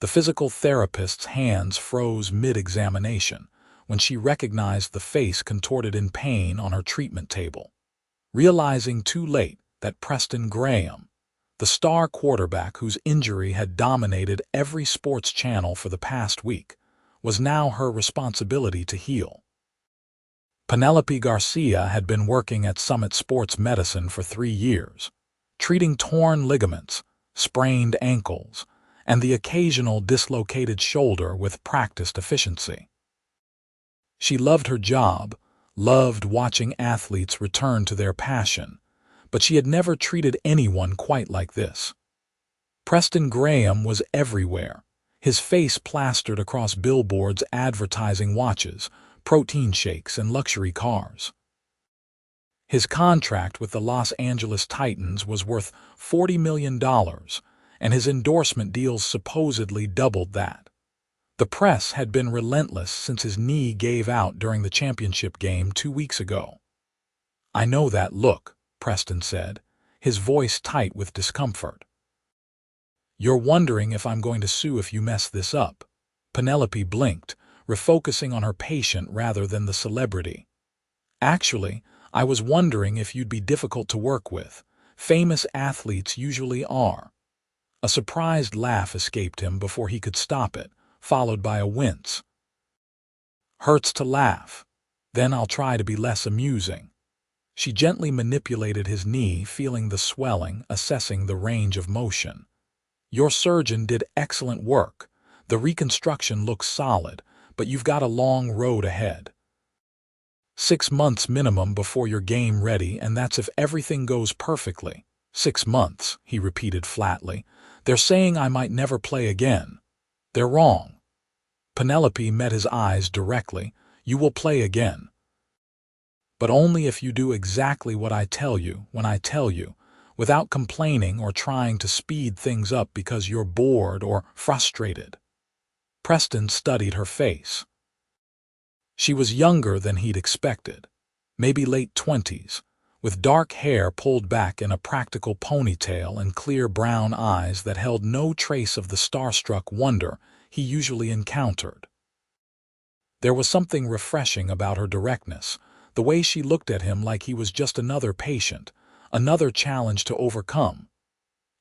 The physical therapist's hands froze mid-examination when she recognized the face contorted in pain on her treatment table. Realizing too late that Preston Graham, the star quarterback whose injury had dominated every sports channel for the past week, was now her responsibility to heal. Penelope Garcia had been working at Summit Sports Medicine for 3 years, treating torn ligaments, sprained ankles, and the occasional dislocated shoulder with practiced efficiency. She loved her job, loved watching athletes return to their passion, but she had never treated anyone quite like this. Preston Graham was everywhere, his face plastered across billboards advertising watches, protein shakes, and luxury cars. His contract with the Los Angeles Titans was worth $40 million, and his endorsement deals supposedly doubled that. The press had been relentless since his knee gave out during the championship game 2 weeks ago. "I know that look," Preston said, his voice tight with discomfort. "You're wondering if I'm going to sue if you mess this up." Penelope blinked, refocusing on her patient rather than the celebrity. "Actually, I was wondering if you'd be difficult to work with. Famous athletes usually are." A surprised laugh escaped him before he could stop it, followed by a wince. "Hurts to laugh. Then I'll try to be less amusing." She gently manipulated his knee, feeling the swelling, assessing the range of motion. "Your surgeon did excellent work. The reconstruction looks solid, but you've got a long road ahead. 6 months minimum before you're game ready, and that's if everything goes perfectly." "6 months," he repeated flatly. "They're saying I might never play again." "They're wrong." Penelope met his eyes directly. "You will play again. But only if you do exactly what I tell you when I tell you, without complaining or trying to speed things up because you're bored or frustrated." Preston studied her face. She was younger than he'd expected, maybe late 20s, with dark hair pulled back in a practical ponytail and clear brown eyes that held no trace of the starstruck wonder he usually encountered. There was something refreshing about her directness, the way she looked at him like he was just another patient, another challenge to overcome.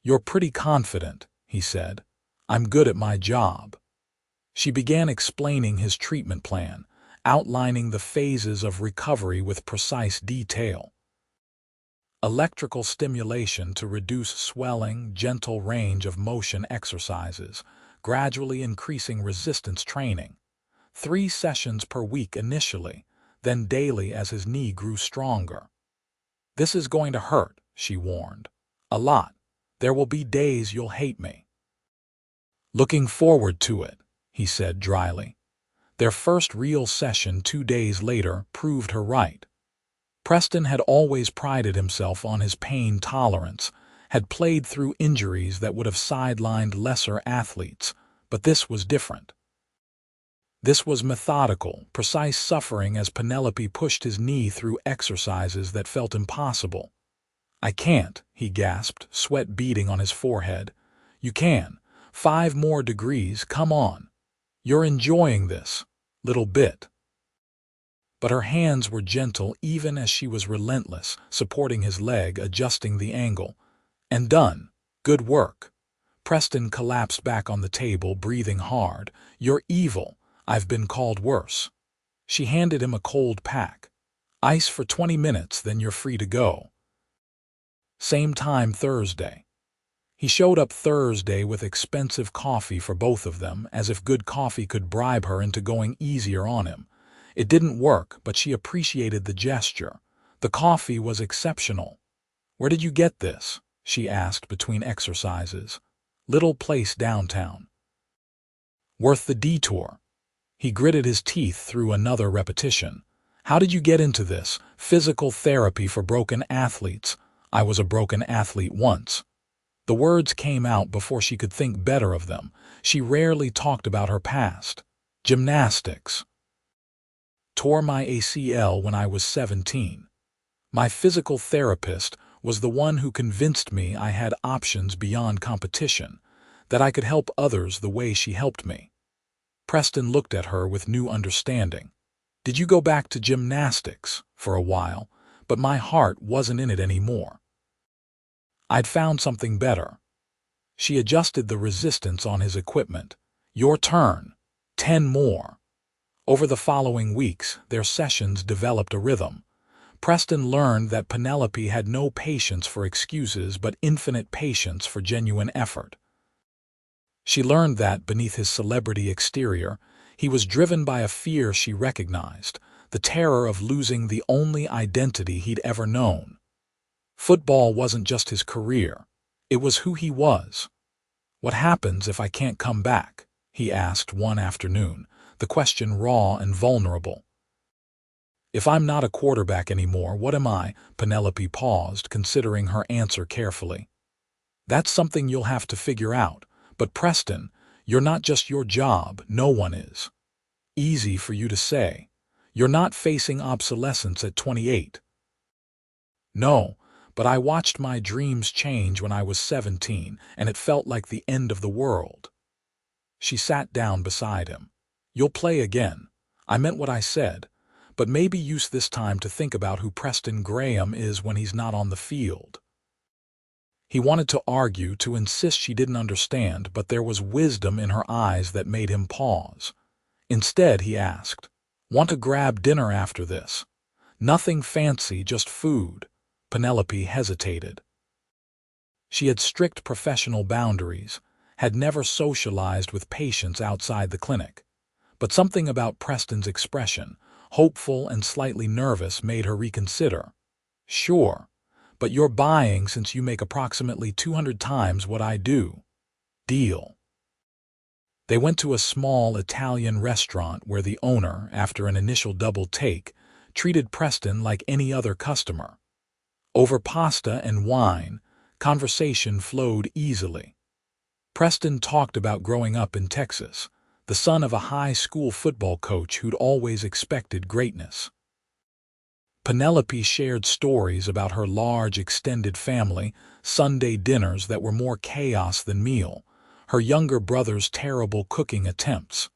"You're pretty confident," he said. "I'm good at my job." She began explaining his treatment plan, outlining the phases of recovery with precise detail. Electrical stimulation to reduce swelling, gentle range of motion exercises, gradually increasing resistance training. 3 sessions per week initially, then daily as his knee grew stronger. "This is going to hurt," she warned. "A lot. There will be days you'll hate me." "Looking forward to it," he said dryly. Their first real session 2 days later proved her right. Preston had always prided himself on his pain tolerance, had played through injuries that would have sidelined lesser athletes, but this was different. This was methodical, precise suffering as Penelope pushed his knee through exercises that felt impossible. "I can't," he gasped, sweat beading on his forehead. "You can. 5 more degrees, come on. You're enjoying this. Little bit." But her hands were gentle even as she was relentless, supporting his leg, adjusting the angle. "And done. Good work." Preston collapsed back on the table, breathing hard. "You're evil. I've been called worse." She handed him a cold pack. "Ice for 20 minutes, then you're free to go." Same time Thursday. He showed up Thursday with expensive coffee for both of them, as if good coffee could bribe her into going easier on him. It didn't work, but she appreciated the gesture. The coffee was exceptional. "Where did you get this?" she asked between exercises. "Little place downtown." "Worth the detour." He gritted his teeth through another repetition. "How did you get into this? Physical therapy for broken athletes. I was a broken athlete once." The words came out before she could think better of them. She rarely talked about her past. "Gymnastics. Tore my ACL when I was 17. My physical therapist was the one who convinced me I had options beyond competition. that I could help others the way she helped me. Preston looked at her with new understanding. Did you go back to gymnastics for a while, but my heart wasn't in it anymore. I'd found something better. She adjusted the resistance on his equipment. Your turn. 10 more. Over the following weeks, their sessions developed a rhythm. Preston learned that Penelope had no patience for excuses but infinite patience for genuine effort. She learned that, beneath his celebrity exterior, he was driven by a fear she recognized, the terror of losing the only identity he'd ever known. Football wasn't just his career. It was who he was. What happens if I can't come back? He asked one afternoon, the question raw and vulnerable. If I'm not a quarterback anymore, what am I? Penelope paused, considering her answer carefully. That's something you'll have to figure out. But Preston, you're not just your job, no one is. Easy for you to say. You're not facing obsolescence at 28. No, but I watched my dreams change when I was 17, and it felt like the end of the world. She sat down beside him. You'll play again. I meant what I said. But maybe use this time to think about who Preston Graham is when he's not on the field. He wanted to argue, to insist she didn't understand, but there was wisdom in her eyes that made him pause. Instead, he asked, Want to grab dinner after this? Nothing fancy, just food. Penelope hesitated. She had strict professional boundaries, had never socialized with patients outside the clinic. But something about Preston's expression, hopeful and slightly nervous, made her reconsider. Sure, but you're buying since you make approximately 200 times what I do. Deal. They went to a small Italian restaurant where the owner, after an initial double take, treated Preston like any other customer. Over pasta and wine, conversation flowed easily. Preston talked about growing up in Texas, the son of a high school football coach who'd always expected greatness. Penelope shared stories about her large extended family, Sunday dinners that were more chaos than meal, her younger brother's terrible cooking attempts.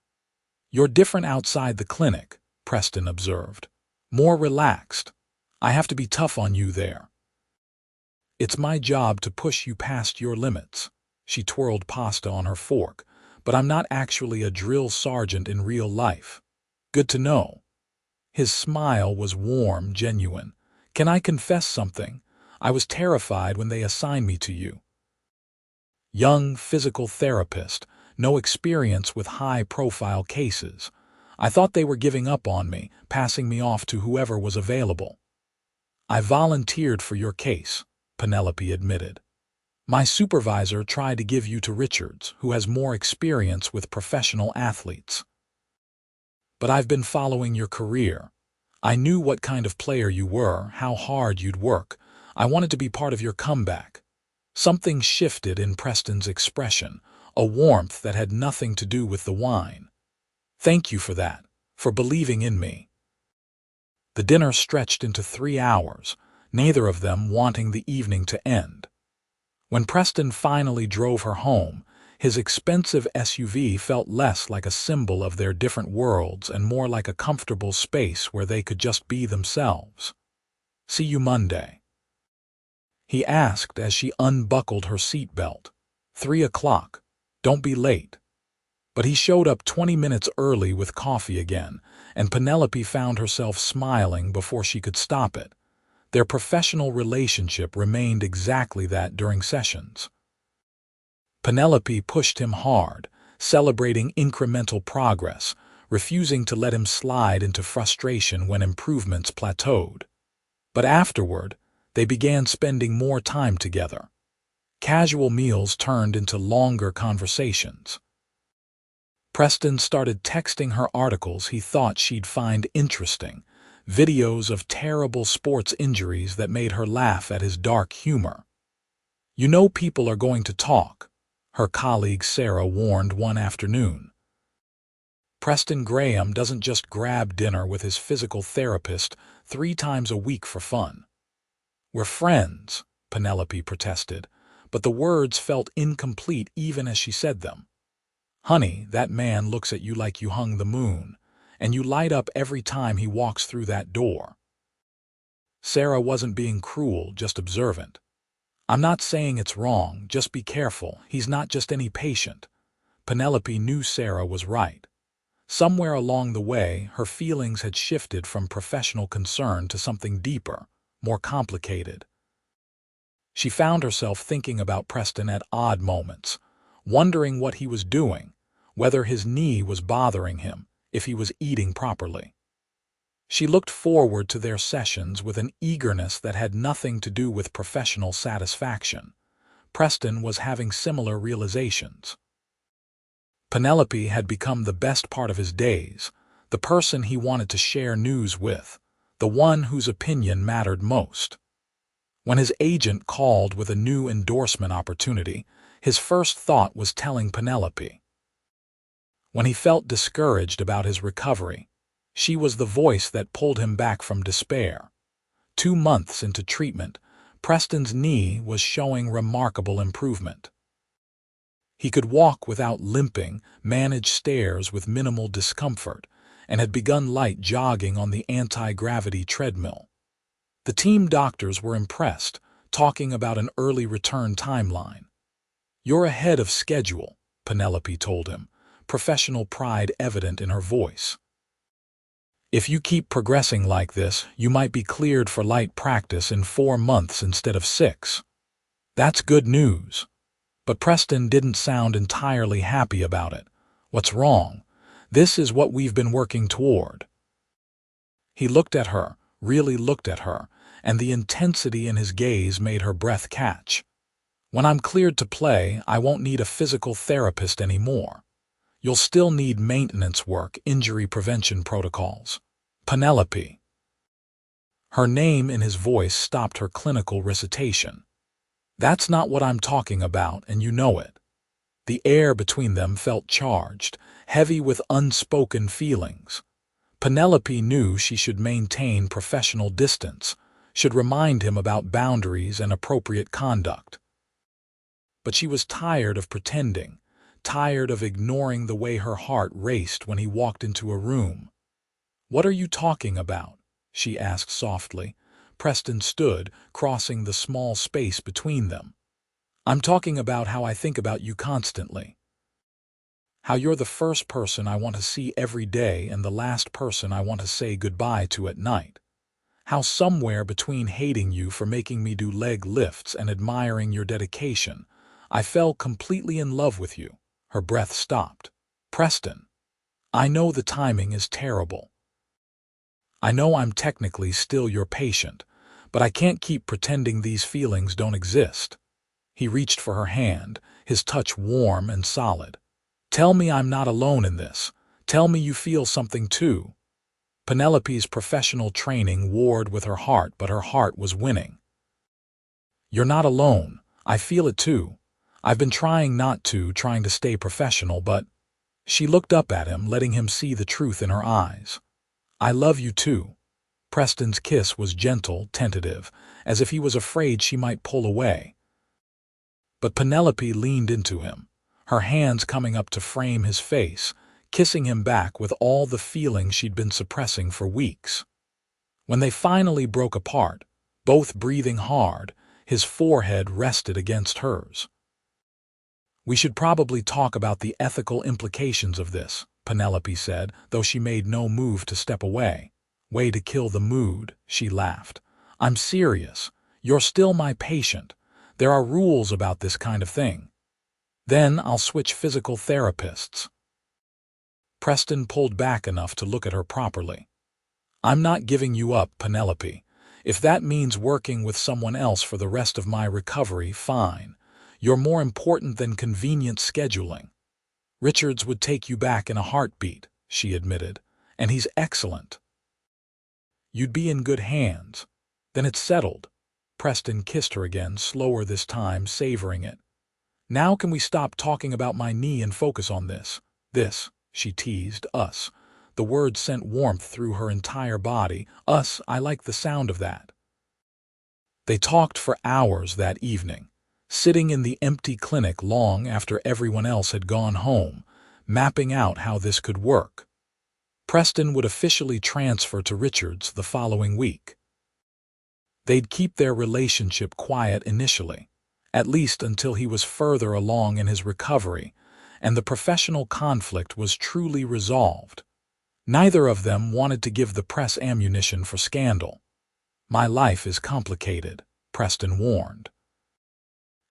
You're different outside the clinic, Preston observed. More relaxed. I have to be tough on you there. It's my job to push you past your limits. She twirled pasta on her fork. But I'm not actually a drill sergeant in real life. Good to know. His smile was warm, genuine. Can I confess something? I was terrified when they assigned me to you. Young physical therapist, no experience with high-profile cases. I thought they were giving up on me, passing me off to whoever was available. I volunteered for your case, Penelope admitted. My supervisor tried to give you to Richards, who has more experience with professional athletes. But I've been following your career. I knew what kind of player you were, how hard you'd work. I wanted to be part of your comeback. Something shifted in Preston's expression, a warmth that had nothing to do with the wine. Thank you for that, for believing in me. The dinner stretched into 3 hours, neither of them wanting the evening to end. When Preston finally drove her home, his expensive SUV felt less like a symbol of their different worlds and more like a comfortable space where they could just be themselves. See you Monday, he asked as she unbuckled her seatbelt. 3 o'clock. Don't be late. But he showed up 20 minutes early with coffee again, and Penelope found herself smiling before she could stop it. Their professional relationship remained exactly that during sessions. Penelope pushed him hard, celebrating incremental progress, refusing to let him slide into frustration when improvements plateaued. But afterward, they began spending more time together. Casual meals turned into longer conversations. Preston started texting her articles he thought she'd find interesting, videos of terrible sports injuries that made her laugh at his dark humor. You know people are going to talk, her colleague Sarah warned one afternoon. Preston Graham doesn't just grab dinner with his physical therapist 3 times a week for fun. We're friends, Penelope protested, but the words felt incomplete even as she said them. "Honey, that man looks at you like you hung the moon, and you light up every time he walks through that door." Sarah wasn't being cruel, just observant. "I'm not saying it's wrong, just be careful. He's not just any patient." Penelope knew Sarah was right. Somewhere along the way, her feelings had shifted from professional concern to something deeper, more complicated. She found herself thinking about Preston at odd moments, wondering what he was doing, whether his knee was bothering him, if he was eating properly. She looked forward to their sessions with an eagerness that had nothing to do with professional satisfaction. Preston was having similar realizations. Penelope had become the best part of his days, the person he wanted to share news with, the one whose opinion mattered most. When his agent called with a new endorsement opportunity, his first thought was telling Penelope. When he felt discouraged about his recovery, she was the voice that pulled him back from despair. 2 months into treatment, Preston's knee was showing remarkable improvement. He could walk without limping, manage stairs with minimal discomfort, and had begun light jogging on the anti-gravity treadmill. The team doctors were impressed, talking about an early return timeline. "You're ahead of schedule," Penelope told him, professional pride evident in her voice. "If you keep progressing like this, you might be cleared for light practice in 4 months instead of 6. That's good news. But Preston didn't sound entirely happy about it. "What's wrong? This is what we've been working toward." He looked at her, really looked at her, and the intensity in his gaze made her breath catch. "When I'm cleared to play, I won't need a physical therapist anymore. You'll still need maintenance work, injury prevention protocols. Penelope." Her name in his voice stopped her clinical recitation. "That's not what I'm talking about, and you know it." The air between them felt charged, heavy with unspoken feelings. Penelope knew she should maintain professional distance, should remind him about boundaries and appropriate conduct. But she was tired of pretending, tired of ignoring the way her heart raced when he walked into a room. "What are you talking about?" she asked softly. Preston stood, crossing the small space between them. "I'm talking about how I think about you constantly. How you're the first person I want to see every day and the last person I want to say goodbye to at night. How somewhere between hating you for making me do leg lifts and admiring your dedication, I fell completely in love with you." Her breath stopped. "Preston, I know the timing is terrible. I know I'm technically still your patient, but I can't keep pretending these feelings don't exist." He reached for her hand, his touch warm and solid. "Tell me I'm not alone in this. Tell me you feel something too." Penelope's professional training warred with her heart, but her heart was winning. "You're not alone. I feel it too. I've been trying not to, trying to stay professional, but—" She looked up at him, letting him see the truth in her eyes. "I love you too." Preston's kiss was gentle, tentative, as if he was afraid she might pull away. But Penelope leaned into him, her hands coming up to frame his face, kissing him back with all the feeling she'd been suppressing for weeks. When they finally broke apart, both breathing hard, his forehead rested against hers. "We should probably talk about the ethical implications of this," Penelope said, though she made no move to step away. "Way to kill the mood," she laughed. "I'm serious. You're still my patient. There are rules about this kind of thing. Then I'll switch physical therapists." Preston pulled back enough to look at her properly. "I'm not giving you up, Penelope. If that means working with someone else for the rest of my recovery, fine. You're more important than convenient scheduling. Richards would take you back in a heartbeat," she admitted, "and he's excellent. You'd be in good hands. Then it's settled." Preston kissed her again, slower this time, savoring it. "Now can we stop talking about my knee and focus on this?" "This," she teased, "us." The word sent warmth through her entire body. "Us, I like the sound of that." They talked for hours that evening, sitting in the empty clinic long after everyone else had gone home, mapping out how this could work. Preston would officially transfer to Richards the following week. They'd keep their relationship quiet initially, at least until he was further along in his recovery and the professional conflict was truly resolved. Neither of them wanted to give the press ammunition for scandal. "My life is complicated," Preston warned.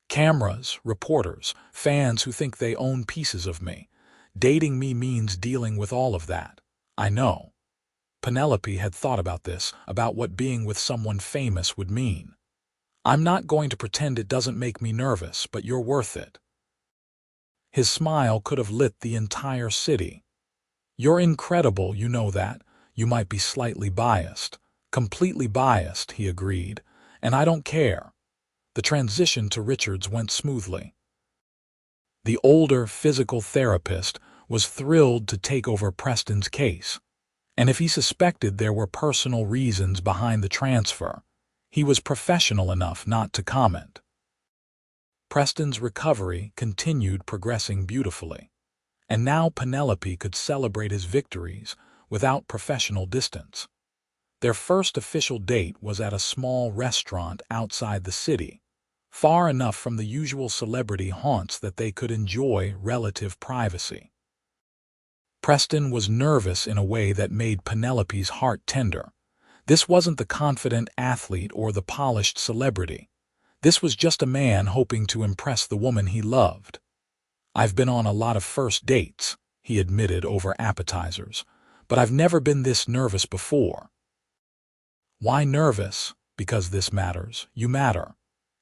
"Cameras, reporters, fans who think they own pieces of me. Dating me means dealing with all of that. I know." Penelope had thought about this, about what being with someone famous would mean. "I'm not going to pretend it doesn't make me nervous, but you're worth it." His smile could have lit the entire city. "You're incredible, you know that. You might be slightly biased." "Completely biased," he agreed, "and I don't care." The transition to Richards went smoothly. The older physical therapist was thrilled to take over Preston's case, and if he suspected there were personal reasons behind the transfer, he was professional enough not to comment. Preston's recovery continued progressing beautifully, and now Penelope could celebrate his victories without professional distance. Their first official date was at a small restaurant outside the city, far enough from the usual celebrity haunts that they could enjoy relative privacy. Preston was nervous in a way that made Penelope's heart tender. This wasn't the confident athlete or the polished celebrity. This was just a man hoping to impress the woman he loved. "I've been on a lot of first dates," he admitted over appetizers, "but I've never been this nervous before." "Why nervous?" "Because this matters. You matter."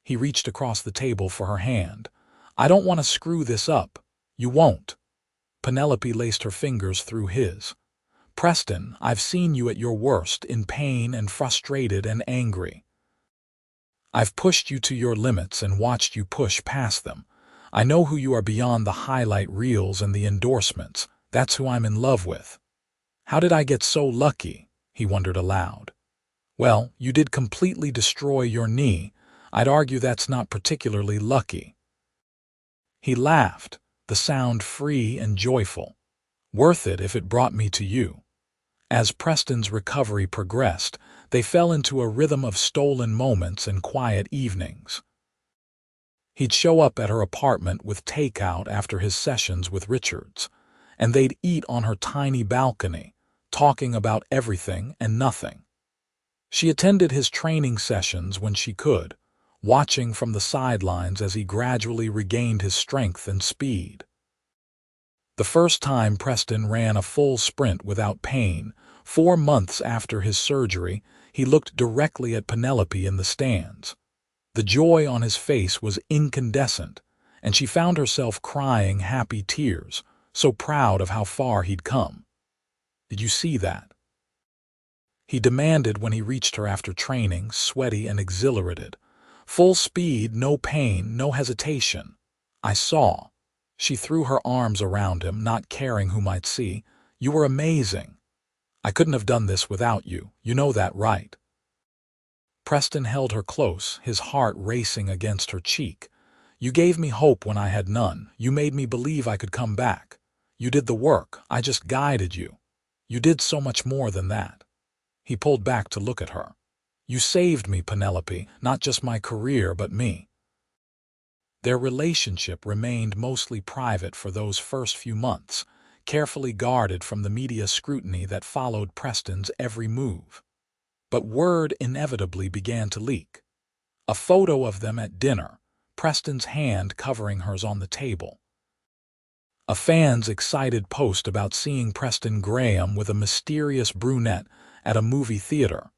He reached across the table for her hand. "I don't want to screw this up." "You won't." Penelope laced her fingers through his. "Preston, I've seen you at your worst, in pain and frustrated and angry. I've pushed you to your limits and watched you push past them. I know who you are beyond the highlight reels and the endorsements. That's who I'm in love with." "How did I get so lucky?" he wondered aloud. "Well, you did completely destroy your knee. I'd argue that's not particularly lucky." He laughed, the sound free and joyful. "Worth it if it brought me to you." As Preston's recovery progressed, they fell into a rhythm of stolen moments and quiet evenings. He'd show up at her apartment with takeout after his sessions with Richards, and they'd eat on her tiny balcony, talking about everything and nothing. She attended his training sessions when she could, watching from the sidelines as he gradually regained his strength and speed. The first time Preston ran a full sprint without pain, 4 months after his surgery, he looked directly at Penelope in the stands. The joy on his face was incandescent, and she found herself crying happy tears, so proud of how far he'd come. "Did you see that?" he demanded when he reached her after training, sweaty and exhilarated. "Full speed, no pain, no hesitation." "I saw." She threw her arms around him, not caring who might see. "You were amazing. I couldn't have done this without you. You know that, right?" Preston held her close, his heart racing against her cheek. "You gave me hope when I had none. You made me believe I could come back. You did the work. I just guided you. You did so much more than that." He pulled back to look at her. "You saved me, Penelope, not just my career, but me." Their relationship remained mostly private for those first few months, carefully guarded from the media scrutiny that followed Preston's every move. But word inevitably began to leak. A photo of them at dinner, Preston's hand covering hers on the table. A fan's excited post about seeing Preston Graham with a mysterious brunette at a movie theater.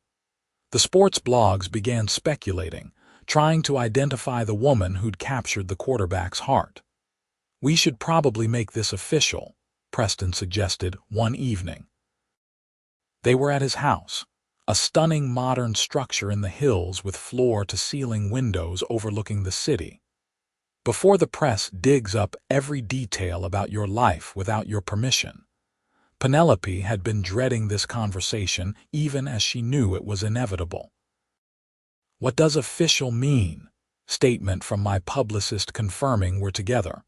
The sports blogs began speculating, trying to identify the woman who'd captured the quarterback's heart. "We should probably make this official," Preston suggested one evening. They were at his house, a stunning modern structure in the hills with floor-to-ceiling windows overlooking the city. "Before the press digs up every detail about your life without your permission." Penelope had been dreading this conversation even as she knew it was inevitable. "What does official mean?" Statement from my publicist confirming we're together.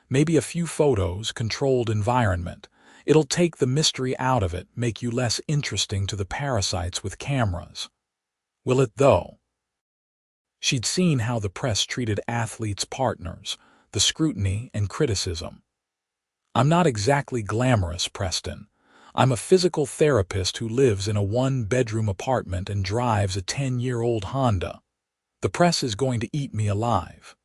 Maybe a few photos, controlled environment. It'll take the mystery out of it, make you less interesting to the parasites with cameras. Will it, though? She'd seen how the press treated athletes' partners, the scrutiny and criticism. I'm not exactly glamorous, Preston. I'm a physical therapist who lives in a one-bedroom apartment and drives a 10-year-old Honda. The press is going to eat me alive.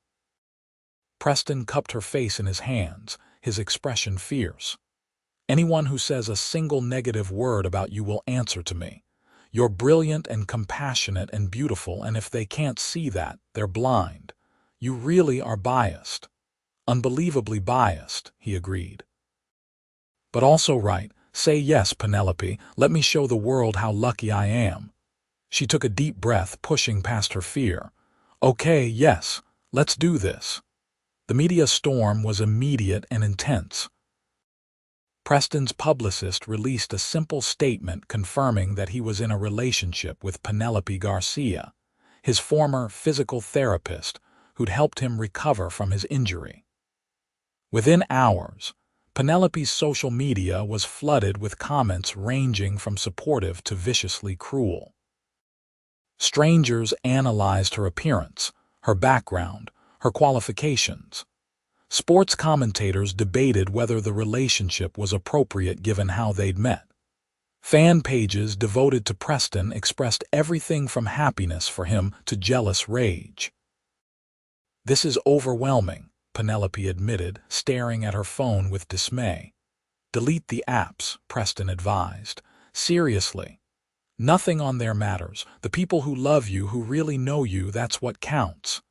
Preston cupped her face in his hands, his expression fierce. Anyone who says a single negative word about you will answer to me. You're brilliant and compassionate and beautiful, and if they can't see that, they're blind. You really are biased. Unbelievably biased, he agreed. But also right. Say yes, Penelope. Let me show the world how lucky I am. She took a deep breath, pushing past her fear. Okay, yes, let's do this. The media storm was immediate and intense. Preston's publicist released a simple statement confirming that he was in a relationship with Penelope Garcia, his former physical therapist who'd helped him recover from his injury. Within hours, Penelope's social media was flooded with comments ranging from supportive to viciously cruel. Strangers analyzed her appearance, her background, her qualifications. Sports commentators debated whether the relationship was appropriate given how they'd met. Fan pages devoted to Preston expressed everything from happiness for him to jealous rage. This is overwhelming, Penelope admitted, staring at her phone with dismay. Delete the apps, Preston advised. Seriously. Nothing on there matters. The people who love you, who really know you, that's what counts.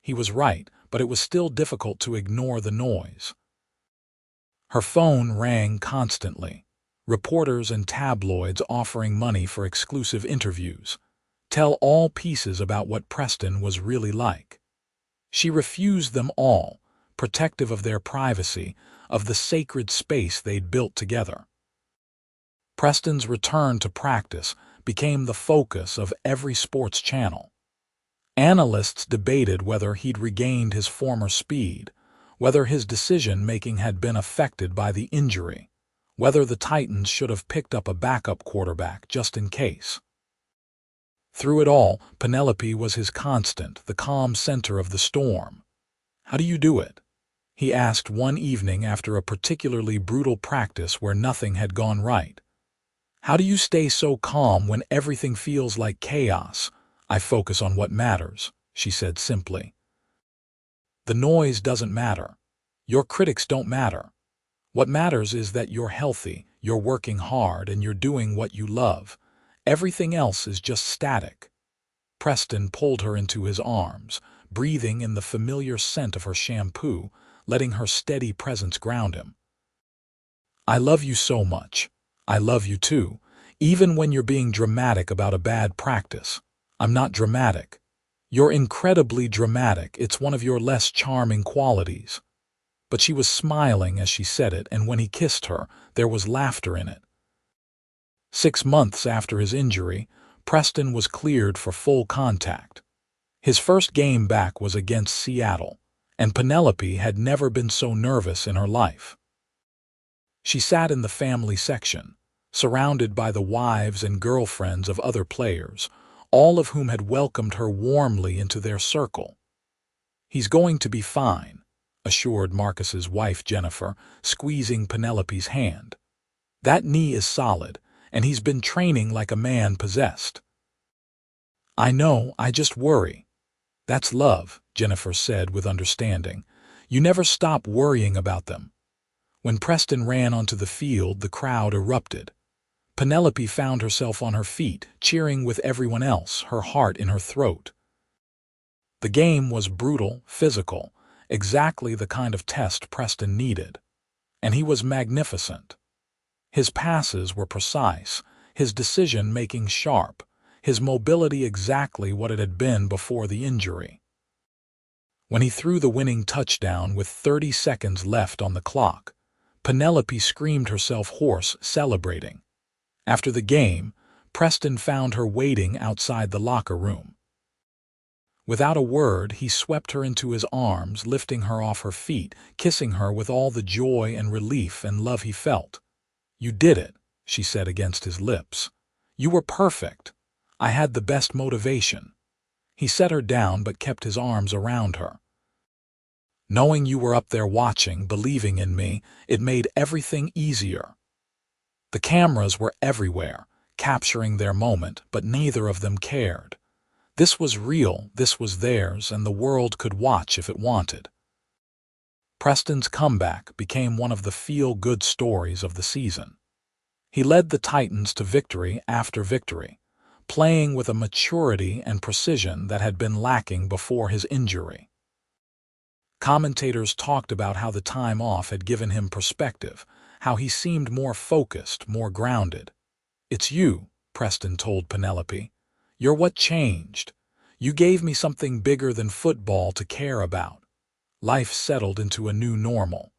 He was right, but it was still difficult to ignore the noise. Her phone rang constantly. Reporters and tabloids offering money for exclusive interviews. Tell all pieces about what Preston was really like. She refused them all, protective of their privacy, of the sacred space they'd built together. Preston's return to practice became the focus of every sports channel. Analysts debated whether he'd regained his former speed, whether his decision-making had been affected by the injury, whether the Titans should have picked up a backup quarterback just in case. Through it all, Penelope was his constant, the calm center of the storm. How do you do it? He asked one evening after a particularly brutal practice where nothing had gone right. How do you stay so calm when everything feels like chaos? I focus on what matters, she said simply. The noise doesn't matter. Your critics don't matter. What matters is that you're healthy, you're working hard, and you're doing what you love. Everything else is just static. Preston pulled her into his arms, breathing in the familiar scent of her shampoo, letting her steady presence ground him. I love you so much. I love you too, even when you're being dramatic about a bad practice. I'm not dramatic. You're incredibly dramatic. It's one of your less charming qualities. But she was smiling as she said it, and when he kissed her, there was laughter in it. 6 months after his injury, Preston was cleared for full contact. His first game back was against Seattle, and Penelope had never been so nervous in her life. She sat in the family section, surrounded by the wives and girlfriends of other players, all of whom had welcomed her warmly into their circle. He's going to be fine, assured Marcus's wife Jennifer, squeezing Penelope's hand. That knee is solid, and he's been training like a man possessed. I know, I just worry. That's love, Jennifer said with understanding. You never stop worrying about them. When Preston ran onto the field, the crowd erupted. Penelope found herself on her feet, cheering with everyone else, her heart in her throat. The game was brutal, physical, exactly the kind of test Preston needed. And he was magnificent. His passes were precise, his decision-making sharp, his mobility exactly what it had been before the injury. When he threw the winning touchdown with 30 seconds left on the clock, Penelope screamed herself hoarse, celebrating. After the game, Preston found her waiting outside the locker room. Without a word, he swept her into his arms, lifting her off her feet, kissing her with all the joy and relief and love he felt. "You did it," she said against his lips. "You were perfect. I had the best motivation." He set her down but kept his arms around her. "Knowing you were up there watching, believing in me, it made everything easier." The cameras were everywhere, capturing their moment, but neither of them cared. This was real, this was theirs, and the world could watch if it wanted. Preston's comeback became one of the feel-good stories of the season. He led the Titans to victory after victory, playing with a maturity and precision that had been lacking before his injury. Commentators talked about how the time off had given him perspective, how he seemed more focused, more grounded. "It's you," Preston told Penelope. "You're what changed. You gave me something bigger than football to care about." Life settled into a new normal.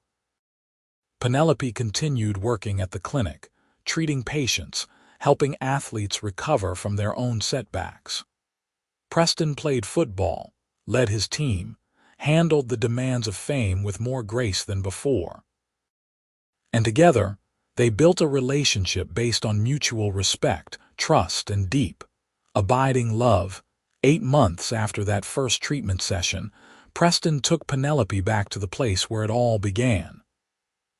Penelope continued working at the clinic, treating patients, helping athletes recover from their own setbacks. Preston played football, led his team, handled the demands of fame with more grace than before. And together, they built a relationship based on mutual respect, trust, and deep, abiding love. 8 months after that first treatment session, Preston took Penelope back to the place where it all began.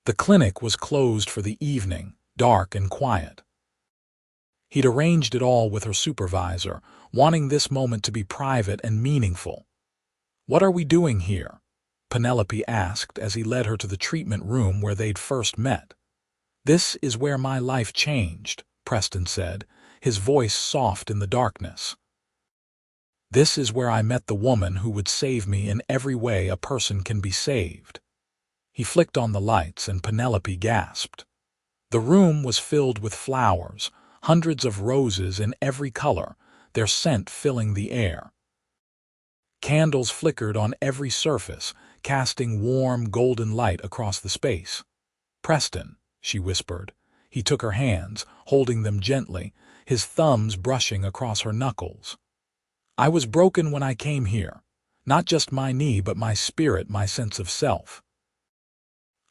The clinic was closed for the evening, dark and quiet. He'd arranged it all with her supervisor, wanting this moment to be private and meaningful. "What are we doing here?" Penelope asked as he led her to the treatment room where they'd first met. "This is where my life changed," Preston said, his voice soft in the darkness. "This is where I met the woman who would save me in every way a person can be saved." He flicked on the lights and Penelope gasped. The room was filled with flowers, hundreds of roses in every color, their scent filling the air. Candles flickered on every surface, casting warm, golden light across the space. "Preston," she whispered. He took her hands, holding them gently, his thumbs brushing across her knuckles. "I was broken when I came here. Not just my knee, but my spirit, my sense of self.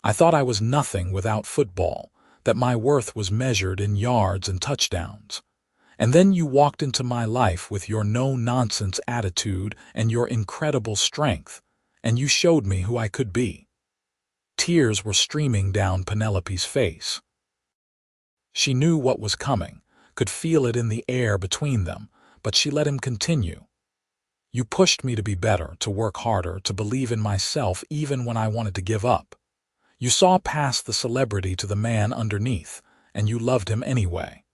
I thought I was nothing without football, that my worth was measured in yards and touchdowns. And then you walked into my life with your no-nonsense attitude and your incredible strength, and you showed me who I could be." Tears were streaming down Penelope's face. She knew what was coming, could feel it in the air between them, but she let him continue. "You pushed me to be better, to work harder, to believe in myself even when I wanted to give up. You saw past the celebrity to the man underneath, and you loved him anyway.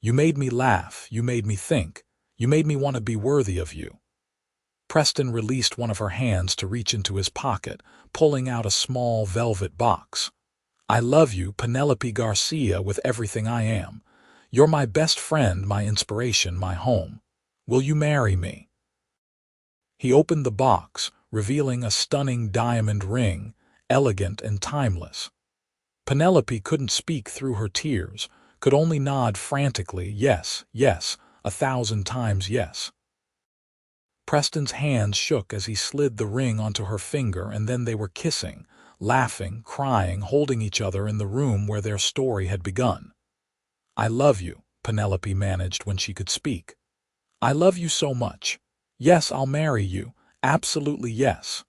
You made me laugh, you made me think, you made me want to be worthy of you." Preston released one of her hands to reach into his pocket, pulling out a small velvet box. "I love you, Penelope Garcia, with everything I am. You're my best friend, my inspiration, my home. Will you marry me?" He opened the box, revealing a stunning diamond ring, elegant and timeless. Penelope couldn't speak through her tears, could only nod frantically, yes, yes, 1,000 times yes. Preston's hands shook as he slid the ring onto her finger, and then they were kissing, laughing, crying, holding each other in the room where their story had begun. "I love you," Penelope managed when she could speak. "I love you so much. Yes, I'll marry you. Absolutely yes."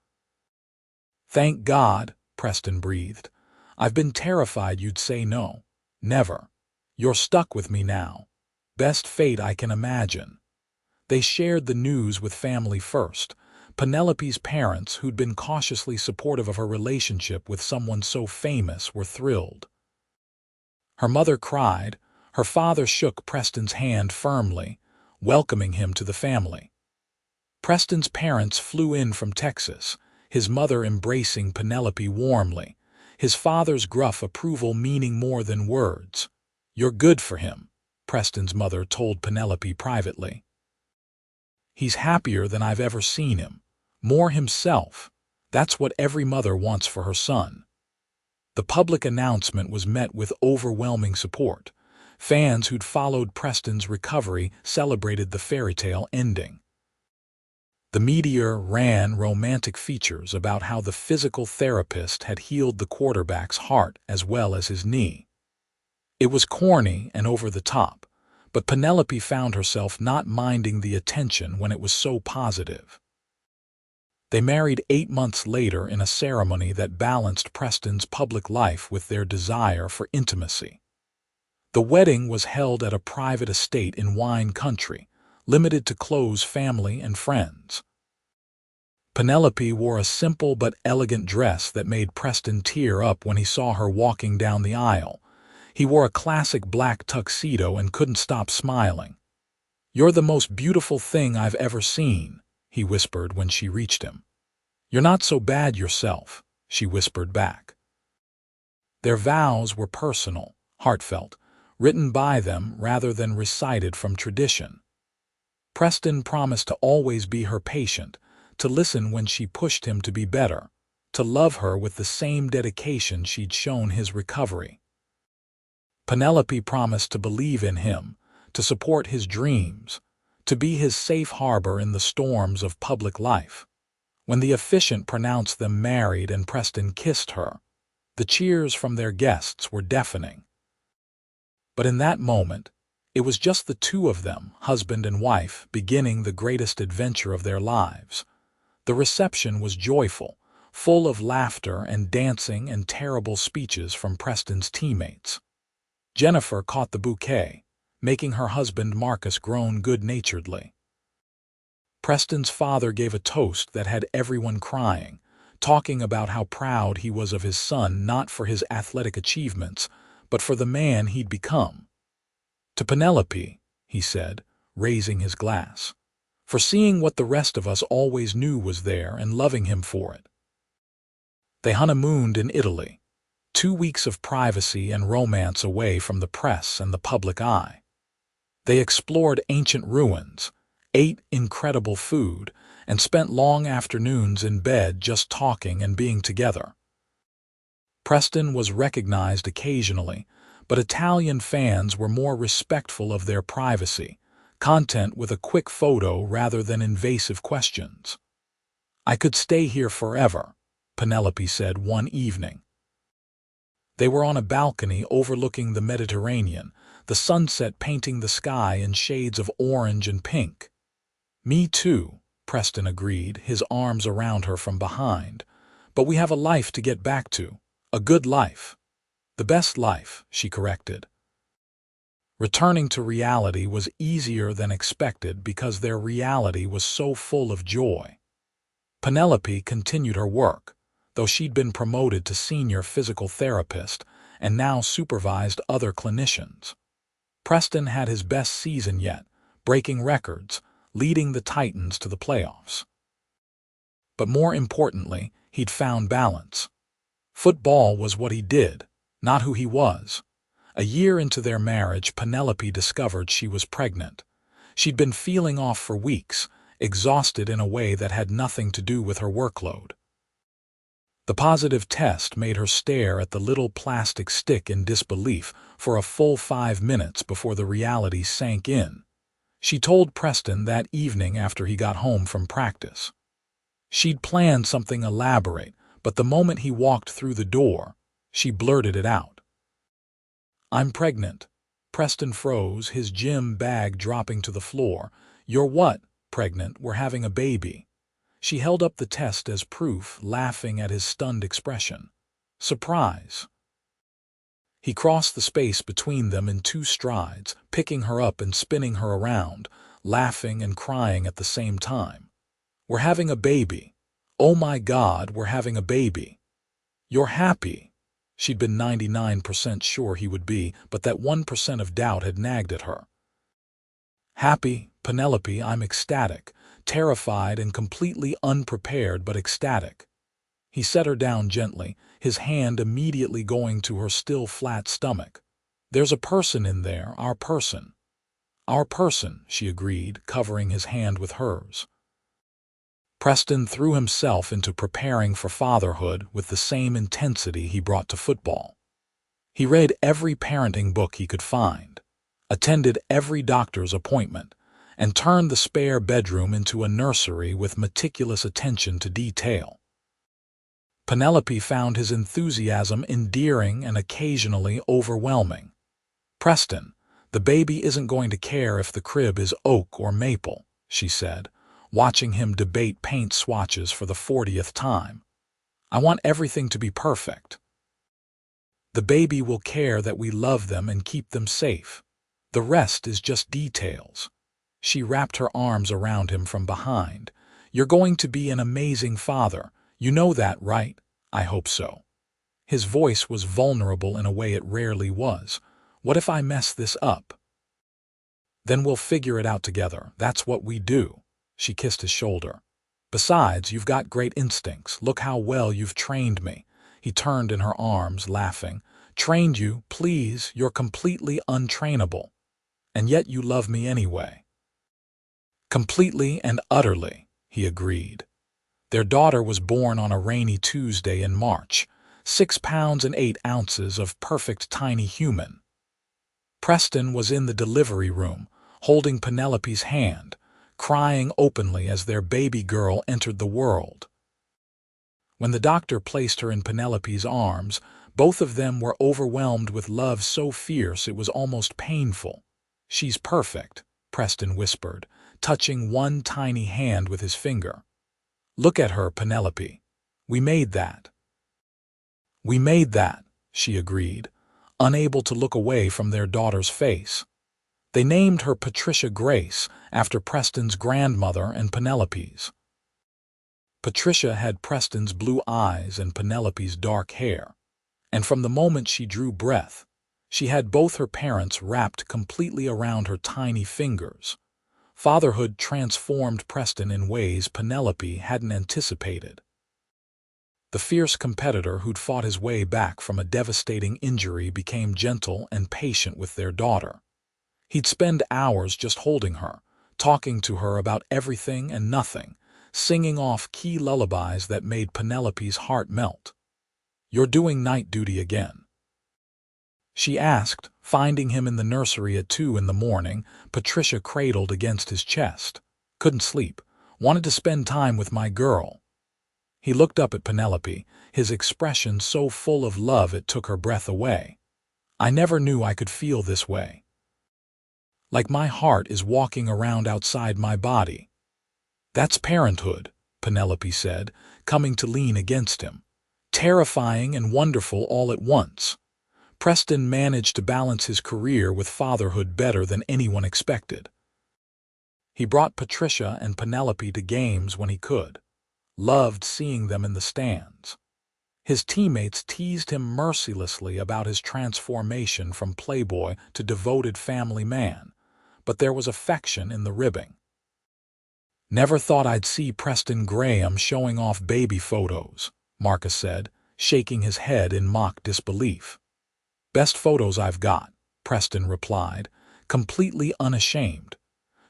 "Thank God," Preston breathed. "I've been terrified you'd say no. Never. You're stuck with me now. Best fate I can imagine." They shared the news with family first. Penelope's parents, who'd been cautiously supportive of her relationship with someone so famous, were thrilled. Her mother cried. Her father shook Preston's hand firmly, welcoming him to the family. Preston's parents flew in from Texas, his mother embracing Penelope warmly, his father's gruff approval meaning more than words. "You're good for him," Preston's mother told Penelope privately. "He's happier than I've ever seen him. More himself. That's what every mother wants for her son." The public announcement was met with overwhelming support. Fans who'd followed Preston's recovery celebrated the fairy tale ending. The Meteor ran romantic features about how the physical therapist had healed the quarterback's heart as well as his knee. It was corny and over the top, but Penelope found herself not minding the attention when it was so positive. They married 8 months later in a ceremony that balanced Preston's public life with their desire for intimacy. The wedding was held at a private estate in wine country, limited to close family and friends. Penelope wore a simple but elegant dress that made Preston tear up when he saw her walking down the aisle. He wore a classic black tuxedo and couldn't stop smiling. "You're the most beautiful thing I've ever seen," he whispered when she reached him. "You're not so bad yourself," she whispered back. Their vows were personal, heartfelt, written by them rather than recited from tradition. Preston promised to always be her patient, to listen when she pushed him to be better, to love her with the same dedication she'd shown his recovery. Penelope promised to believe in him, to support his dreams, to be his safe harbor in the storms of public life. When the officiant pronounced them married and Preston kissed her, the cheers from their guests were deafening. But in that moment, it was just the two of them, husband and wife, beginning the greatest adventure of their lives. The reception was joyful, full of laughter and dancing and terrible speeches from Preston's teammates. Jennifer caught the bouquet, making her husband Marcus groan good-naturedly. Preston's father gave a toast that had everyone crying, talking about how proud he was of his son not for his athletic achievements, but for the man he'd become. "To Penelope," he said, raising his glass, "for seeing what the rest of us always knew was there and loving him for it." They honeymooned in Italy, 2 weeks of privacy and romance away from the press and the public eye. They explored ancient ruins, ate incredible food, and spent long afternoons in bed just talking and being together. Preston was recognized occasionally, but Italian fans were more respectful of their privacy, content with a quick photo rather than invasive questions. "I could stay here forever," Penelope said one evening. They were on a balcony overlooking the Mediterranean, the sunset painting the sky in shades of orange and pink. "Me too," Preston agreed, his arms around her from behind. "But we have a life to get back to, a good life. The best life," she corrected. Returning to reality was easier than expected because their reality was so full of joy. Penelope continued her work, though she'd been promoted to senior physical therapist and now supervised other clinicians. Preston had his best season yet, breaking records, leading the Titans to the playoffs. But more importantly, he'd found balance. Football was what he did, not who he was. A year into their marriage, Penelope discovered she was pregnant. She'd been feeling off for weeks, exhausted in a way that had nothing to do with her workload. The positive test made her stare at the little plastic stick in disbelief for a full 5 minutes before the reality sank in. She told Preston that evening after he got home from practice. She'd planned something elaborate, but the moment he walked through the door, she blurted it out. "I'm pregnant." Preston froze, his gym bag dropping to the floor. "You're what?" "Pregnant. We're having a baby." She held up the test as proof, laughing at his stunned expression. "Surprise." He crossed the space between them in 2 strides, picking her up and spinning her around, laughing and crying at the same time. "We're having a baby. Oh my God, we're having a baby." "You're happy." She'd been 99% sure he would be, but that 1% of doubt had nagged at her. "Happy, Penelope, I'm ecstatic, terrified and completely unprepared but ecstatic." He set her down gently, his hand immediately going to her still flat stomach. "There's a person in there, our person." "Our person," she agreed, covering his hand with hers. Preston threw himself into preparing for fatherhood with the same intensity he brought to football. He read every parenting book he could find, attended every doctor's appointment, and turned the spare bedroom into a nursery with meticulous attention to detail. Penelope found his enthusiasm endearing and occasionally overwhelming. "Preston, the baby isn't going to care if the crib is oak or maple," she said, watching him debate paint swatches for the 40th time. "I want everything to be perfect. The baby will care that we love them and keep them safe. The rest is just details." She wrapped her arms around him from behind. "You're going to be an amazing father. You know that, right?" "I hope so." His voice was vulnerable in a way it rarely was. "What if I mess this up?" "Then we'll figure it out together. That's what we do." She kissed his shoulder. "Besides, you've got great instincts. Look how well you've trained me." He turned in her arms, laughing. "Trained you? Please, you're completely untrainable. And yet you love me anyway." "Completely and utterly," he agreed. Their daughter was born on a rainy Tuesday in March, 6 pounds and 8 ounces of perfect tiny human. Preston was in the delivery room, holding Penelope's hand, crying openly as their baby girl entered the world. When the doctor placed her in Penelope's arms, both of them were overwhelmed with love so fierce it was almost painful. "She's perfect," Preston whispered, touching one tiny hand with his finger. "Look at her, Penelope. We made that." "We made that," she agreed, unable to look away from their daughter's face. They named her Patricia Grace after Preston's grandmother and Penelope's. Patricia had Preston's blue eyes and Penelope's dark hair, and from the moment she drew breath, she had both her parents wrapped completely around her tiny fingers. Fatherhood transformed Preston in ways Penelope hadn't anticipated. The fierce competitor who'd fought his way back from a devastating injury became gentle and patient with their daughter. He'd spend hours just holding her, talking to her about everything and nothing, singing off key lullabies that made Penelope's heart melt. "You're doing night duty again?" she asked, finding him in the nursery at 2 in the morning, Patricia cradled against his chest. "Couldn't sleep. Wanted to spend time with my girl." He looked up at Penelope, his expression so full of love it took her breath away. "I never knew I could feel this way. Like my heart is walking around outside my body." "That's parenthood," Penelope said, coming to lean against him. "Terrifying and wonderful all at once." Preston managed to balance his career with fatherhood better than anyone expected. He brought Patricia and Penelope to games when he could, loved seeing them in the stands. His teammates teased him mercilessly about his transformation from playboy to devoted family man, but there was affection in the ribbing. "Never thought I'd see Preston Graham showing off baby photos," Marcus said, shaking his head in mock disbelief. "Best photos I've got," Preston replied, completely unashamed.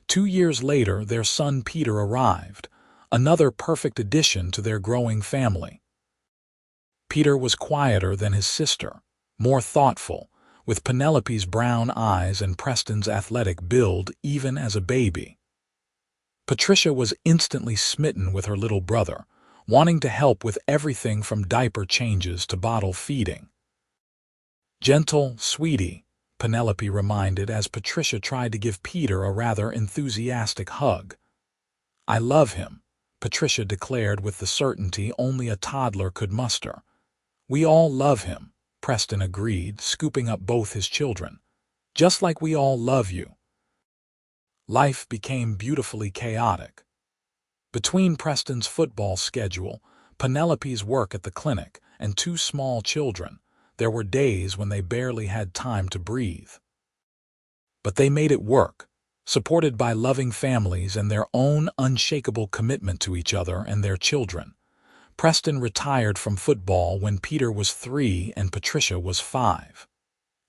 2 years later, their son Peter arrived, another perfect addition to their growing family. Peter was quieter than his sister, more thoughtful, with Penelope's brown eyes and Preston's athletic build even as a baby. Patricia was instantly smitten with her little brother, wanting to help with everything from diaper changes to bottle feeding. "Gentle, sweetie," Penelope reminded as Patricia tried to give Peter a rather enthusiastic hug. "I love him," Patricia declared with the certainty only a toddler could muster. "We all love him," Preston agreed, scooping up both his children. "Just like we all love you." Life became beautifully chaotic. Between Preston's football schedule, Penelope's work at the clinic, and 2 small children, there were days when they barely had time to breathe. But they made it work, supported by loving families and their own unshakable commitment to each other and their children. Preston retired from football when Peter was 3 and Patricia was 5.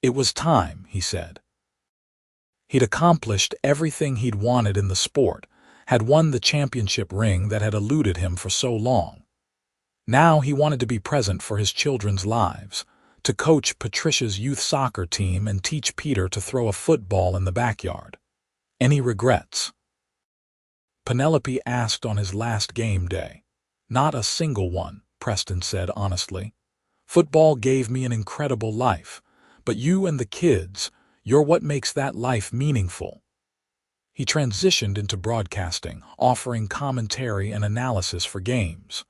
It was time, he said. He'd accomplished everything he'd wanted in the sport, had won the championship ring that had eluded him for so long. Now he wanted to be present for his children's lives, to coach Patricia's youth soccer team and teach Peter to throw a football in the backyard. Any regrets? Penelope asked on his last game day. Not a single one, Preston said honestly. Football gave me an incredible life, but you and the kids, you're what makes that life meaningful. He transitioned into broadcasting, offering commentary and analysis for games.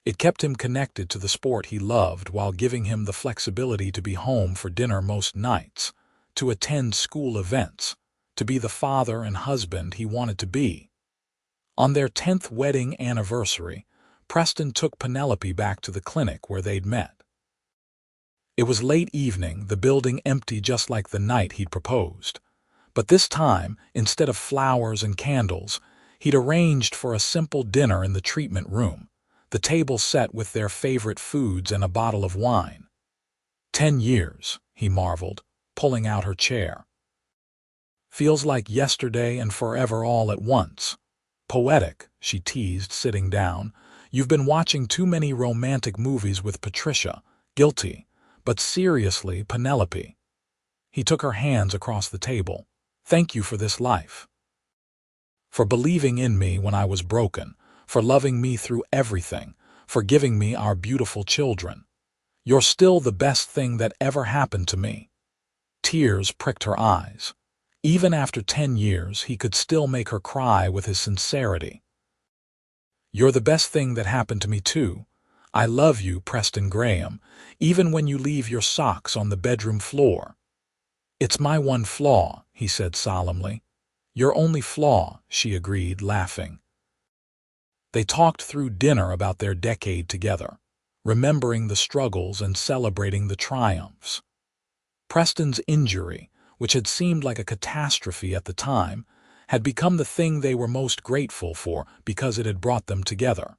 It kept him connected to the sport he loved while giving him the flexibility to be home for dinner most nights, to attend school events, to be the father and husband he wanted to be. On their 10th wedding anniversary, Preston took Penelope back to the clinic where they'd met. It was late evening, the building empty just like the night he'd proposed. But this time, instead of flowers and candles, he'd arranged for a simple dinner in the treatment room, the table set with their favorite foods and a bottle of wine. 10 years, he marveled, pulling out her chair. Feels like yesterday and forever all at once. Poetic, she teased, sitting down. You've been watching too many romantic movies with Patricia. Guilty. But seriously, Penelope. He took her hands across the table. Thank you for this life. For believing in me when I was broken, for loving me through everything, for giving me our beautiful children. You're still the best thing that ever happened to me. Tears pricked her eyes. Even after 10 years, he could still make her cry with his sincerity. You're the best thing that happened to me too. I love you, Preston Graham, even when you leave your socks on the bedroom floor. It's my one flaw, he said solemnly. Your only flaw, she agreed, laughing. They talked through dinner about their decade together, remembering the struggles and celebrating the triumphs. Preston's injury, which had seemed like a catastrophe at the time, had become the thing they were most grateful for because it had brought them together.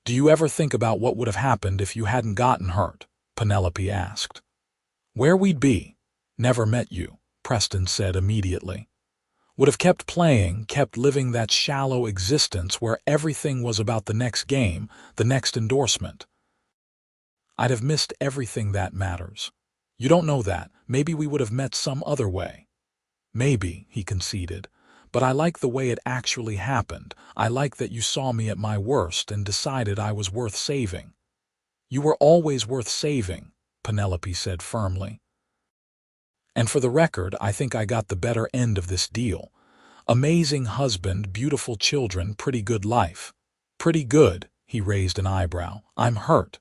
Do you ever think about what would have happened if you hadn't gotten hurt? Penelope asked. Where we'd be. Never met you, Preston said immediately. Would have kept playing, kept living that shallow existence where everything was about the next game, the next endorsement. I'd have missed everything that matters. You don't know that. Maybe we would have met some other way. Maybe, he conceded, but I like the way it actually happened. I like that you saw me at my worst and decided I was worth saving. You were always worth saving, Penelope said firmly. And for the record, I think I got the better end of this deal. Amazing husband, beautiful children, pretty good life. Pretty good, he raised an eyebrow. I'm hurt.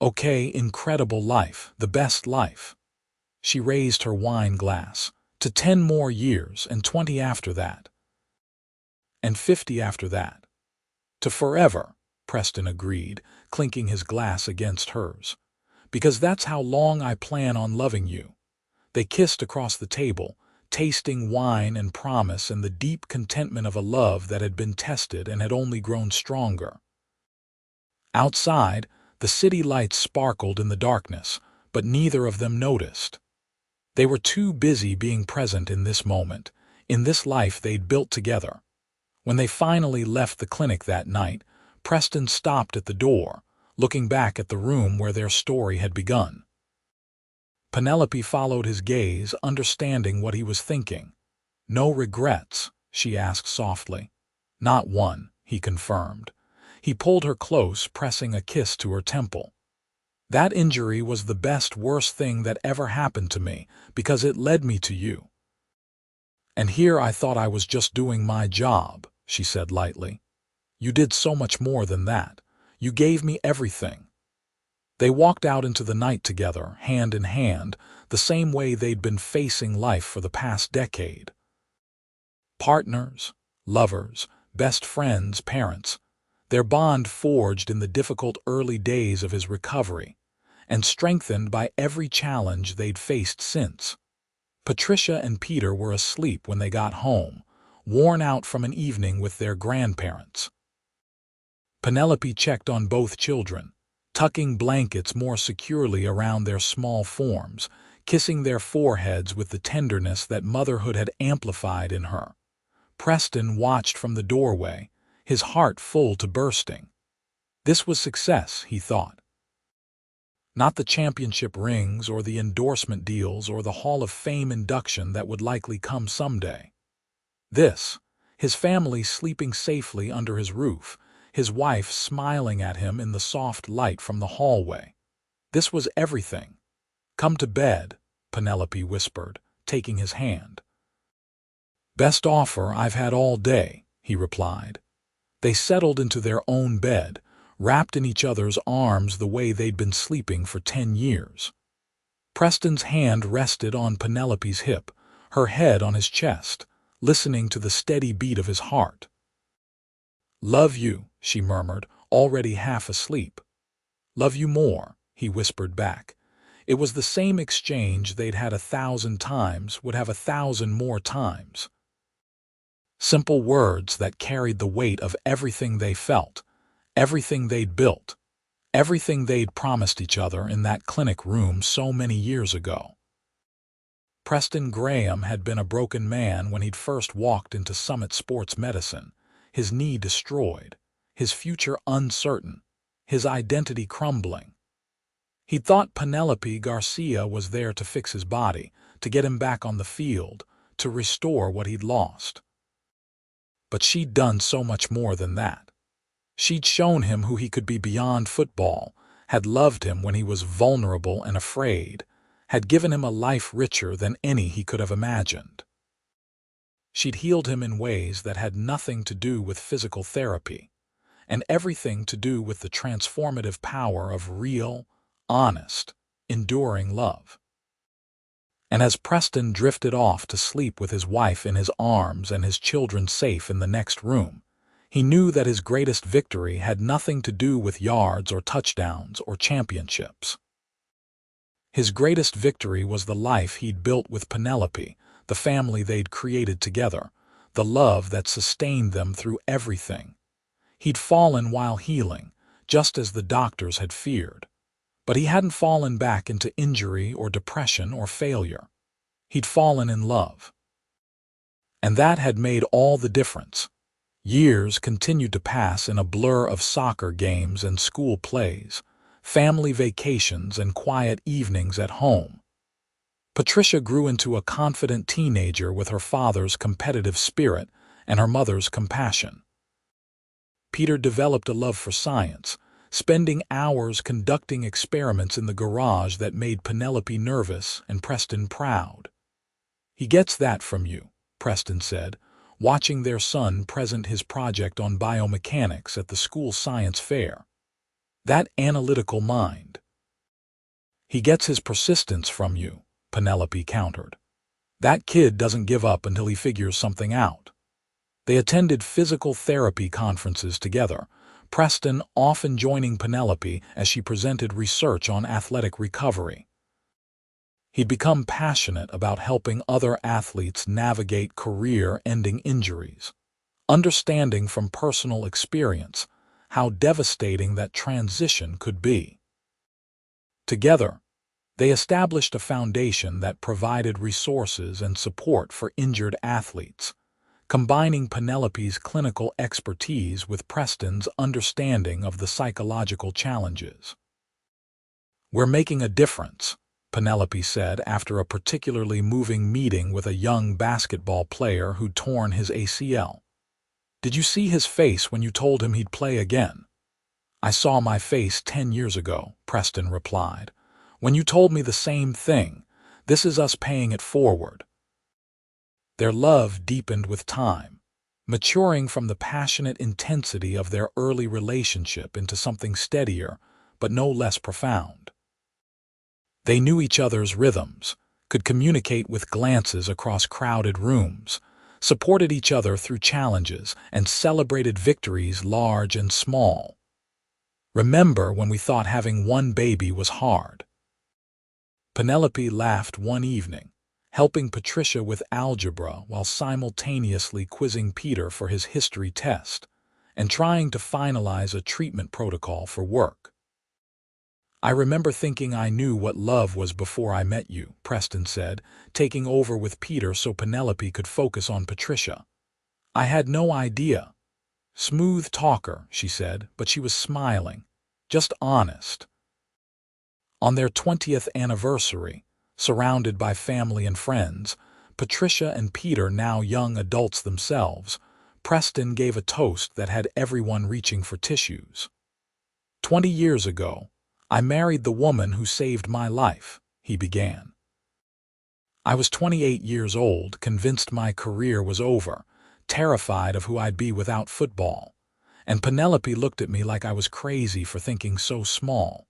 Okay, incredible life, the best life. She raised her wine glass. To 10 more years, and 20 after that. And 50 after that. To forever, Preston agreed, clinking his glass against hers. Because that's how long I plan on loving you. They kissed across the table, tasting wine and promise and the deep contentment of a love that had been tested and had only grown stronger. Outside, the city lights sparkled in the darkness, but neither of them noticed. They were too busy being present in this moment, in this life they'd built together. When they finally left the clinic that night, Preston stopped at the door, looking back at the room where their story had begun. Penelope followed his gaze, understanding what he was thinking. No regrets, she asked softly. Not one, he confirmed. He pulled her close, pressing a kiss to her temple. That injury was the best, worst thing that ever happened to me, because it led me to you. And here I thought I was just doing my job, she said lightly. You did so much more than that. You gave me everything. They walked out into the night together, hand in hand, the same way they'd been facing life for the past decade. Partners, lovers, best friends, parents, their bond forged in the difficult early days of his recovery, and strengthened by every challenge they'd faced since. Patricia and Peter were asleep when they got home, worn out from an evening with their grandparents. Penelope checked on both children, tucking blankets more securely around their small forms, kissing their foreheads with the tenderness that motherhood had amplified in her. Preston watched from the doorway, his heart full to bursting. This was success, he thought. Not the championship rings or the endorsement deals or the Hall of Fame induction that would likely come someday. This, his family sleeping safely under his roof, his wife smiling at him in the soft light from the hallway. This was everything. "Come to bed," Penelope whispered, taking his hand. "Best offer I've had all day," he replied. They settled into their own bed, wrapped in each other's arms the way they'd been sleeping for 10 years. Preston's hand rested on Penelope's hip, her head on his chest, listening to the steady beat of his heart. "Love you," she murmured, already half asleep. "Love you more," he whispered back. It was the same exchange they'd had 1,000 times, would have 1,000 more times. Simple words that carried the weight of everything they felt, everything they'd built, everything they'd promised each other in that clinic room so many years ago. Preston Graham had been a broken man when he'd first walked into Summit Sports Medicine, his knee destroyed, his future uncertain, his identity crumbling. He'd thought Penelope Garcia was there to fix his body, to get him back on the field, to restore what he'd lost. But she'd done so much more than that. She'd shown him who he could be beyond football, had loved him when he was vulnerable and afraid, had given him a life richer than any he could have imagined. She'd healed him in ways that had nothing to do with physical therapy, and everything to do with the transformative power of real, honest, enduring love. And as Preston drifted off to sleep with his wife in his arms and his children safe in the next room, he knew that his greatest victory had nothing to do with yards or touchdowns or championships. His greatest victory was the life he'd built with Penelope, the family they'd created together, the love that sustained them through everything. He'd fallen while healing, just as the doctors had feared. But he hadn't fallen back into injury or depression or failure. He'd fallen in love. And that had made all the difference. Years continued to pass in a blur of soccer games and school plays, family vacations and quiet evenings at home. Patricia grew into a confident teenager with her father's competitive spirit and her mother's compassion. Peter developed a love for science, spending hours conducting experiments in the garage that made Penelope nervous and Preston proud. "He gets that from you," Preston said, watching their son present his project on biomechanics at the school science fair. "That analytical mind." "He gets his persistence from you," Penelope countered. "That kid doesn't give up until he figures something out." They attended physical therapy conferences together, Preston often joining Penelope as she presented research on athletic recovery. He'd become passionate about helping other athletes navigate career-ending injuries, understanding from personal experience how devastating that transition could be. Together, they established a foundation that provided resources and support for injured athletes, combining Penelope's clinical expertise with Preston's understanding of the psychological challenges. "We're making a difference," Penelope said after a particularly moving meeting with a young basketball player who'd torn his ACL. "Did you see his face when you told him he'd play again?" "I saw my face 10 years ago," Preston replied. "When you told me the same thing, this is us paying it forward." Their love deepened with time, maturing from the passionate intensity of their early relationship into something steadier, but no less profound. They knew each other's rhythms, could communicate with glances across crowded rooms, supported each other through challenges, and celebrated victories large and small. "Remember when we thought having one baby was hard?" Penelope laughed one evening, helping Patricia with algebra while simultaneously quizzing Peter for his history test, and trying to finalize a treatment protocol for work. "I remember thinking I knew what love was before I met you," Preston said, taking over with Peter so Penelope could focus on Patricia. "I had no idea." "Smooth talker," she said, but she was smiling, just honest. On their 20th anniversary, surrounded by family and friends, Patricia and Peter, now young adults themselves, Preston gave a toast that had everyone reaching for tissues. 20 years ago, I married the woman who saved my life, he began. I was 28 years old, convinced my career was over, terrified of who I'd be without football, and Penelope looked at me like I was crazy for thinking so small.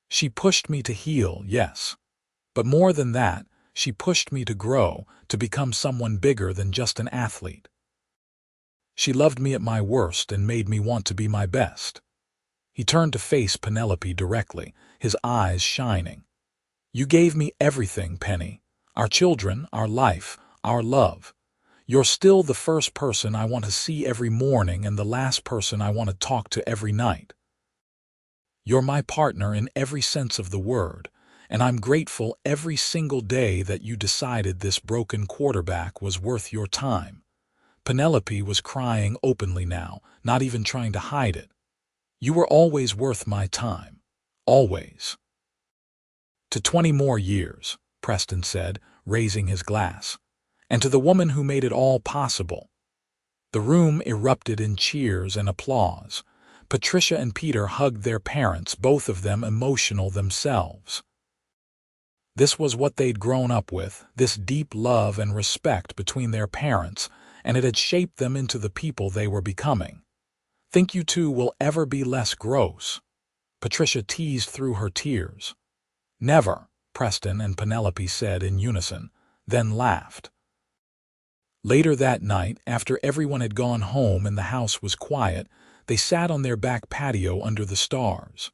She pushed me to heal, yes, but more than that, she pushed me to grow, to become someone bigger than just an athlete. She loved me at my worst and made me want to be my best. He turned to face Penelope directly, his eyes shining. You gave me everything, Penny. Our children, our life, our love. You're still the first person I want to see every morning and the last person I want to talk to every night. You're my partner in every sense of the word, and I'm grateful every single day that you decided this broken quarterback was worth your time. Penelope was crying openly now, not even trying to hide it. You were always worth my time. Always. To 20 more years, Preston said, raising his glass. And to the woman who made it all possible. The room erupted in cheers and applause. Patricia and Peter hugged their parents, both of them emotional themselves. This was what they'd grown up with, this deep love and respect between their parents, and it had shaped them into the people they were becoming. Think you two will ever be less gross? Patricia teased through her tears. Never, Preston and Penelope said in unison, then laughed. Later that night, after everyone had gone home and the house was quiet, they sat on their back patio under the stars.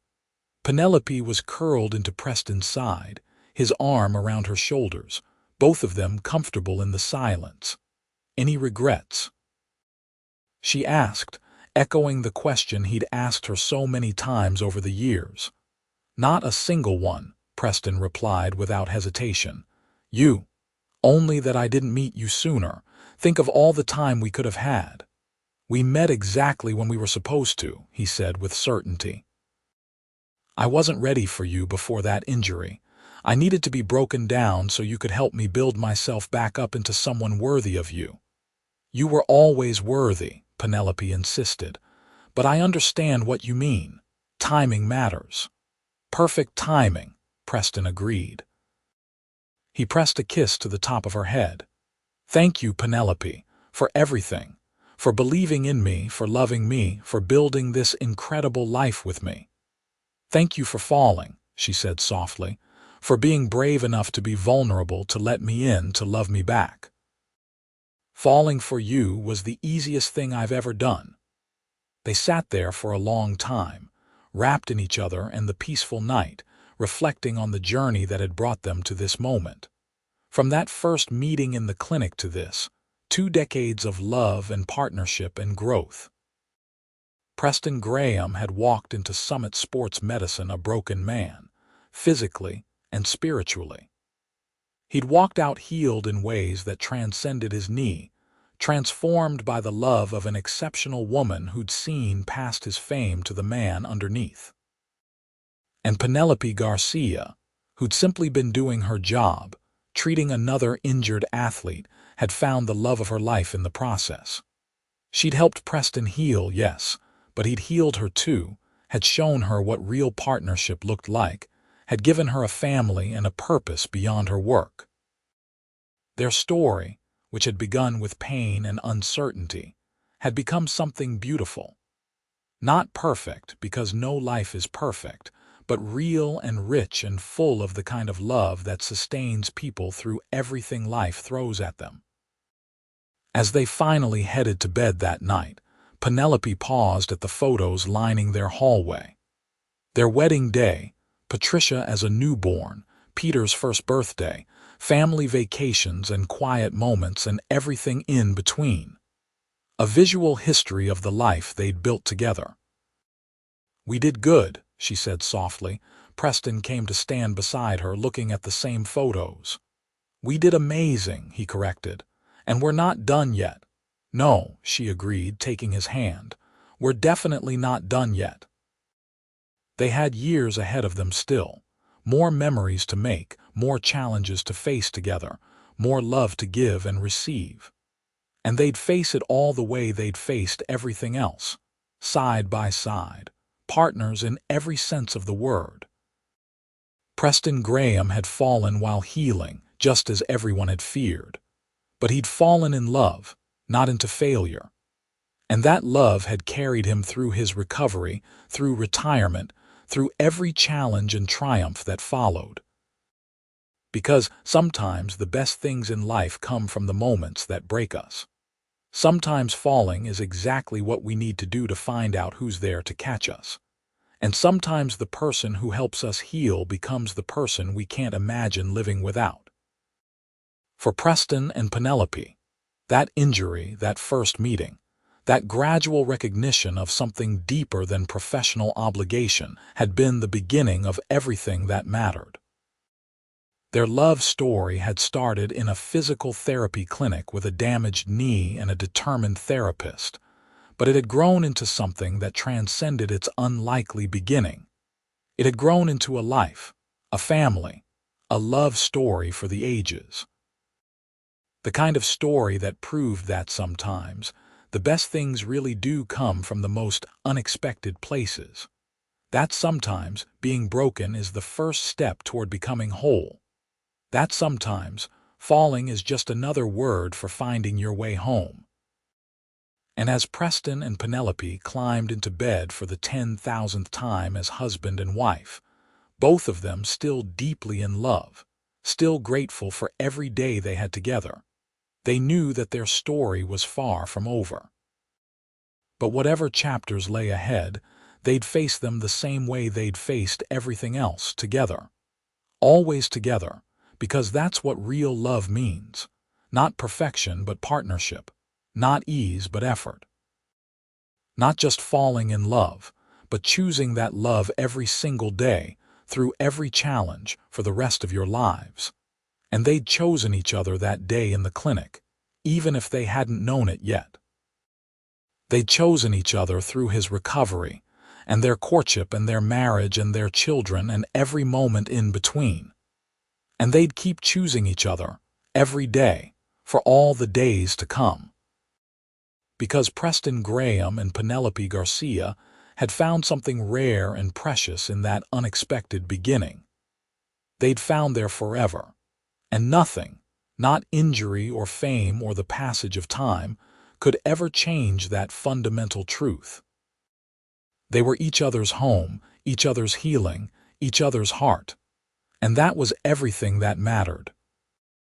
Penelope was curled into Preston's side, his arm around her shoulders, both of them comfortable in the silence. Any regrets? She asked, echoing the question he'd asked her so many times over the years. Not a single one, Preston replied without hesitation. You. Only that I didn't meet you sooner. Think of all the time we could have had. We met exactly when we were supposed to, he said with certainty. I wasn't ready for you before that injury. I needed to be broken down so you could help me build myself back up into someone worthy of you. You were always worthy, Penelope insisted. But I understand what you mean. Timing matters. Perfect timing, Preston agreed. He pressed a kiss to the top of her head. Thank you, Penelope, for everything, for believing in me, for loving me, for building this incredible life with me. Thank you for falling, she said softly, for being brave enough to be vulnerable, to let me in, to love me back. Falling for you was the easiest thing I've ever done. They sat there for a long time, wrapped in each other and the peaceful night, reflecting on the journey that had brought them to this moment. From that first meeting in the clinic to this, 2 decades of love and partnership and growth. Preston Graham had walked into Summit Sports Medicine a broken man, physically and spiritually. He'd walked out healed in ways that transcended his knee, transformed by the love of an exceptional woman who'd seen past his fame to the man underneath. And Penelope Garcia, who'd simply been doing her job, treating another injured athlete, had found the love of her life in the process. She'd helped Preston heal, yes, but he'd healed her too, had shown her what real partnership looked like, had given her a family and a purpose beyond her work. Their story, which had begun with pain and uncertainty, had become something beautiful. Not perfect, because no life is perfect, but real and rich and full of the kind of love that sustains people through everything life throws at them. As they finally headed to bed that night, Penelope paused at the photos lining their hallway. Their wedding day, Patricia as a newborn, Peter's first birthday, family vacations and quiet moments and everything in between. A visual history of the life they'd built together. We did good, she said softly. Preston came to stand beside her, looking at the same photos. We did amazing, he corrected. And we're not done yet. No, she agreed, taking his hand. We're definitely not done yet. They had years ahead of them still. More memories to make, more challenges to face together, more love to give and receive. and they'd face it all the way they'd faced everything else, side by side, partners in every sense of the word. Preston Graham had fallen while healing, just as everyone had feared. But he'd fallen in love, not into failure. And that love had carried him through his recovery, through retirement, through every challenge and triumph that followed. Because sometimes the best things in life come from the moments that break us. Sometimes falling is exactly what we need to do to find out who's there to catch us. And sometimes the person who helps us heal becomes the person we can't imagine living without. For Preston and Penelope, that injury, that first meeting, that gradual recognition of something deeper than professional obligation had been the beginning of everything that mattered. Their love story had started in a physical therapy clinic with a damaged knee and a determined therapist, but it had grown into something that transcended its unlikely beginning. It had grown into a life, a family, a love story for the ages. The kind of story that proved that sometimes the best things really do come from the most unexpected places. That sometimes being broken is the first step toward becoming whole. That sometimes falling is just another word for finding your way home. And as Preston and Penelope climbed into bed for the 10,000th time as husband and wife, both of them still deeply in love, still grateful for every day they had together, they knew that their story was far from over. But whatever chapters lay ahead, they'd face them the same way they'd faced everything else, together. Always together, because that's what real love means. Not perfection, but partnership. Not ease, but effort. Not just falling in love, but choosing that love every single day, through every challenge, for the rest of your lives. And they'd chosen each other that day in the clinic, even if they hadn't known it yet. They'd chosen each other through his recovery, and their courtship and their marriage and their children and every moment in between. And they'd keep choosing each other, every day, for all the days to come. Because Preston Graham and Penelope Garcia had found something rare and precious in that unexpected beginning. They'd found their forever, and nothing, not injury or fame or the passage of time, could ever change that fundamental truth. They were each other's home, each other's healing, each other's heart. And that was everything that mattered.